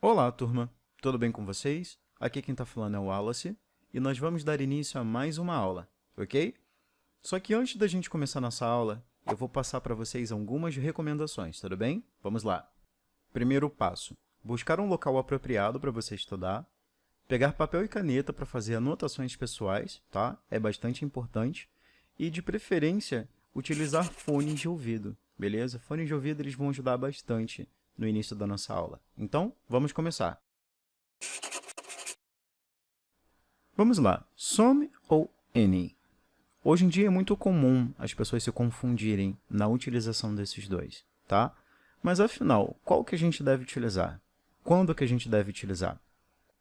Olá, turma! Tudo bem com vocês? Aqui quem está falando é o Wallace e nós vamos dar início a mais uma aula, ok? Só que antes da gente começar nossa aula, eu vou passar para vocês algumas recomendações, tudo bem? Vamos lá! Primeiro passo, buscar um local apropriado para você estudar, pegar papel e caneta para fazer anotações pessoais, tá? É bastante importante, e de preferência, utilizar fones de ouvido, beleza? Fones de ouvido eles vão ajudar bastante no início da nossa aula. Então, vamos começar. Vamos lá, some ou any. Hoje em dia é muito comum as pessoas se confundirem na utilização desses dois, tá? Mas afinal, qual que a gente deve utilizar? Quando que a gente deve utilizar?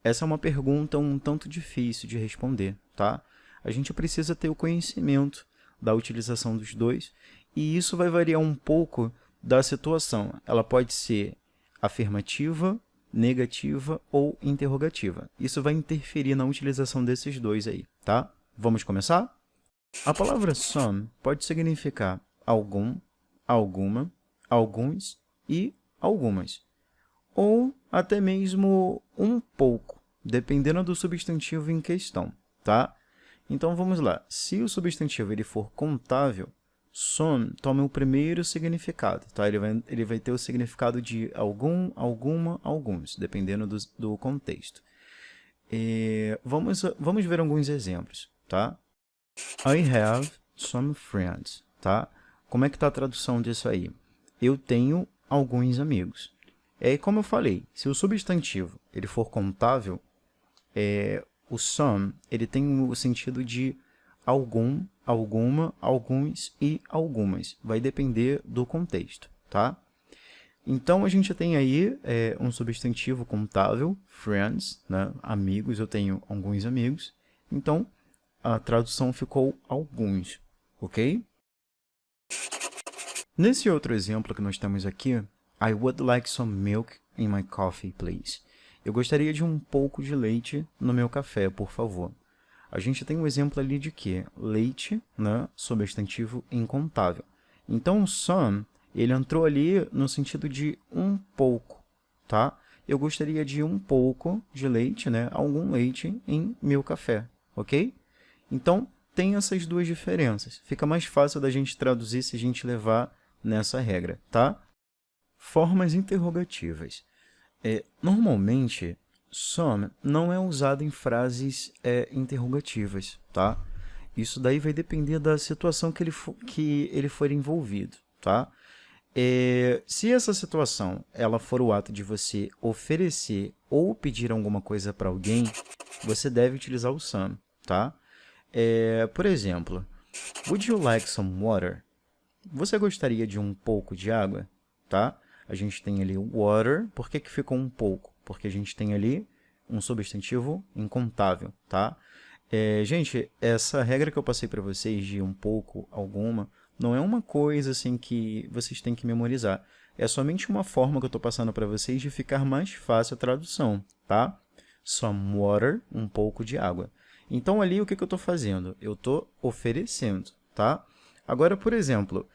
Essa é uma pergunta um tanto difícil de responder, tá? A gente precisa ter o conhecimento da utilização dos dois e isso vai variar um pouco da situação. Ela pode ser afirmativa, negativa ou interrogativa. Isso vai interferir na utilização desses dois aí, tá? Vamos começar? A palavra some pode significar algum, alguma, alguns e algumas. Ou até mesmo um pouco, dependendo do substantivo em questão, tá? Então vamos lá. Se o substantivo ele for contável, some toma o primeiro significado, tá? Ele vai ter o significado de algum, alguma, alguns, dependendo do contexto. Vamos ver alguns exemplos, tá? I have some friends, tá? Como é que está a tradução disso aí? Eu tenho alguns amigos. Como eu falei, se o substantivo ele for contável, o some ele tem o sentido de algum, alguma, alguns e algumas. Vai depender do contexto, tá? Então, a gente tem aí um substantivo contável, friends, né? Amigos, eu tenho alguns amigos. Então, a tradução ficou alguns, ok? Nesse outro exemplo que nós temos aqui, I would like some milk in my coffee, please. Eu gostaria de um pouco de leite no meu café, por favor. A gente tem um exemplo ali de que leite, né, substantivo incontável. Então, some, ele entrou ali no sentido de um pouco, tá? Eu gostaria de um pouco de leite, né, algum leite em meu café, ok? Então, tem essas duas diferenças. Fica mais fácil da gente traduzir se a gente levar nessa regra, tá? Formas interrogativas. Normalmente, some não é usado em frases interrogativas, tá? Isso daí vai depender da situação que ele for envolvido, tá? Se essa situação ela for o ato de você oferecer ou pedir alguma coisa para alguém, você deve utilizar o some, tá? Por exemplo, would you like some water? Você gostaria de um pouco de água? Tá? A gente tem ali o water. Por que ficou um pouco? Porque a gente tem ali um substantivo incontável, tá? Gente, essa regra que eu passei para vocês de um pouco, alguma, não é uma coisa assim que vocês têm que memorizar. É somente uma forma que eu estou passando para vocês de ficar mais fácil a tradução, tá? Some water, um pouco de água. Então, ali, o que eu estou fazendo? Eu estou oferecendo, tá? Agora, por exemplo,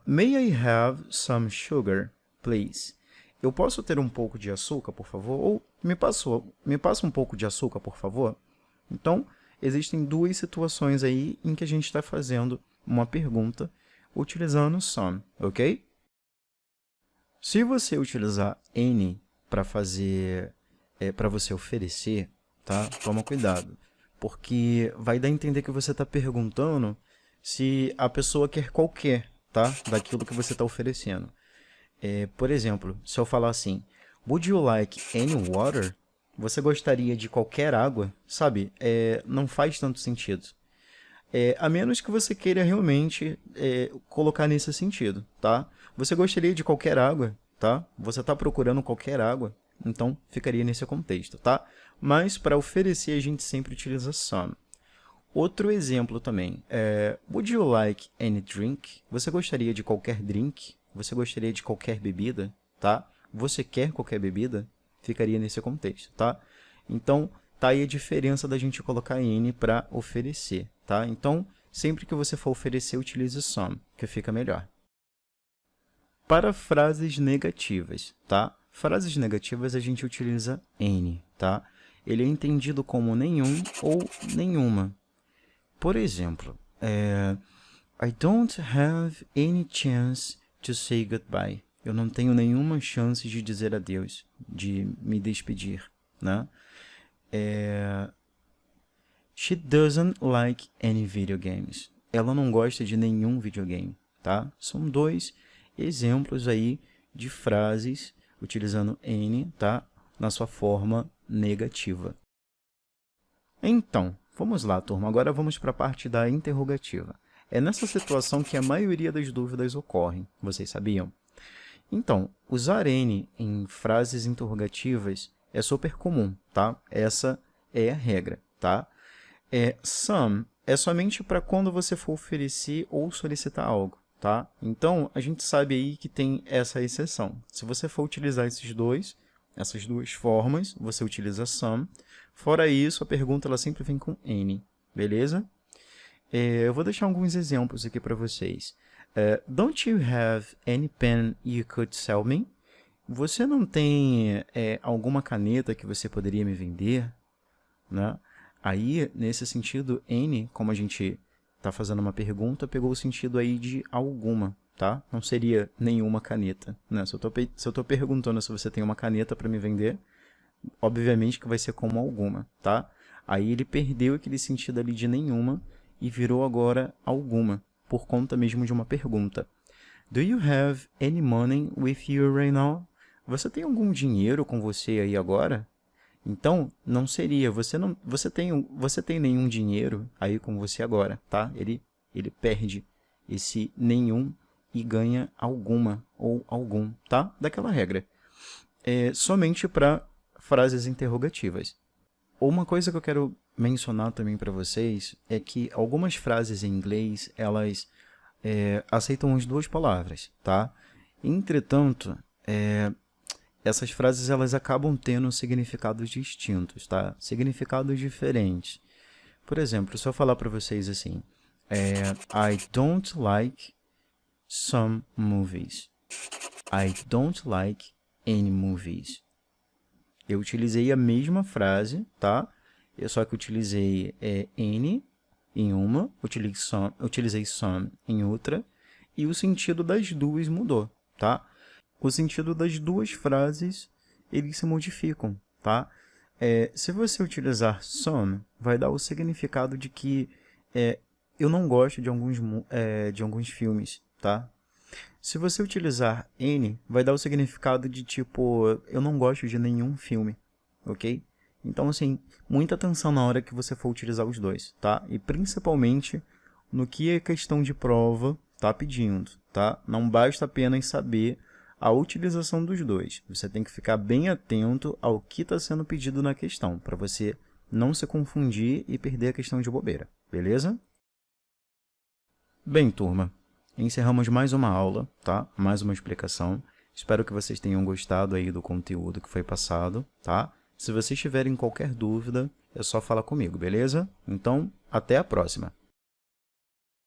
may I have some sugar, please? Eu posso ter um pouco de açúcar, por favor? Ou me passa um pouco de açúcar, por favor? Então, existem duas situações aí em que a gente está fazendo uma pergunta utilizando some, ok? Se você utilizar any para fazer, para você oferecer, tá? Toma cuidado, porque vai dar a entender que você está perguntando se a pessoa quer qualquer, tá? Daquilo que você está oferecendo. Por exemplo, se eu falar assim, would you like any water? Você gostaria de qualquer água? Sabe? Não faz tanto sentido. A menos que você queira realmente colocar nesse sentido, tá? Você gostaria de qualquer água, tá? Você está procurando qualquer água, então ficaria nesse contexto, tá? Mas para oferecer a gente sempre utiliza some. Outro exemplo também would you like any drink? Você gostaria de qualquer drink? Você gostaria de qualquer bebida, tá? Você quer qualquer bebida? Ficaria nesse contexto, tá? Então, tá aí a diferença da gente colocar any para oferecer, tá? Então, sempre que você for oferecer, utilize some, que fica melhor. Para frases negativas, tá? Frases negativas a gente utiliza any, tá? Ele é entendido como nenhum ou nenhuma. Por exemplo, I don't have any chance to say goodbye. Eu não tenho nenhuma chance de dizer adeus, de me despedir, né? She doesn't like any video games. Ela não gosta de nenhum videogame, tá? São dois exemplos aí de frases utilizando any, tá? Na sua forma negativa. Então, vamos lá, turma. Agora vamos para a parte da interrogativa. É nessa situação que a maioria das dúvidas ocorrem. Vocês sabiam? Então, usar any em frases interrogativas é super comum, tá? Essa é a regra, tá? Some é somente para quando você for oferecer ou solicitar algo, tá? Então, a gente sabe aí que tem essa exceção. Se você for utilizar essas duas formas, você utiliza some. Fora isso, a pergunta ela sempre vem com any, beleza? Eu vou deixar alguns exemplos aqui para vocês. Don't you have any pen you could sell me? Você não tem alguma caneta que você poderia me vender? Né? Aí, nesse sentido, any, como a gente está fazendo uma pergunta, pegou o sentido aí de alguma, tá? Não seria nenhuma caneta, né? Se eu estou perguntando se você tem uma caneta para me vender, obviamente que vai ser como alguma, tá? Aí ele perdeu aquele sentido ali de nenhuma e virou agora alguma, por conta mesmo de uma pergunta. Do you have any money with you right now? Você tem algum dinheiro com você aí agora? Então, não seria, você tem nenhum dinheiro aí com você agora, tá? Ele perde esse nenhum e ganha alguma ou algum, tá? Daquela regra. Somente para frases interrogativas. Uma coisa que eu quero mencionar também para vocês é que algumas frases em inglês, elas aceitam as duas palavras, tá? Entretanto, essas frases elas acabam tendo significados distintos, tá? Significados diferentes. Por exemplo, se eu falar para vocês assim, I don't like some movies. I don't like any movies. Eu utilizei a mesma frase, tá? Só que utilizei any em uma, utilizei some em outra, e o sentido das duas mudou, tá? O sentido das duas frases, eles se modificam, tá? Se você utilizar some, vai dar o significado de que eu não gosto de alguns filmes, tá? Se você utilizar any, vai dar o significado de tipo, eu não gosto de nenhum filme, ok? Então, assim, muita atenção na hora que você for utilizar os dois, tá? E principalmente no que a questão de prova tá pedindo, tá? Não basta apenas saber a utilização dos dois. Você tem que ficar bem atento ao que está sendo pedido na questão, para você não se confundir e perder a questão de bobeira, beleza? Bem, turma, encerramos mais uma aula, tá? Mais uma explicação. Espero que vocês tenham gostado aí do conteúdo que foi passado, tá? Se vocês tiverem qualquer dúvida, é só falar comigo, beleza? Então, até a próxima!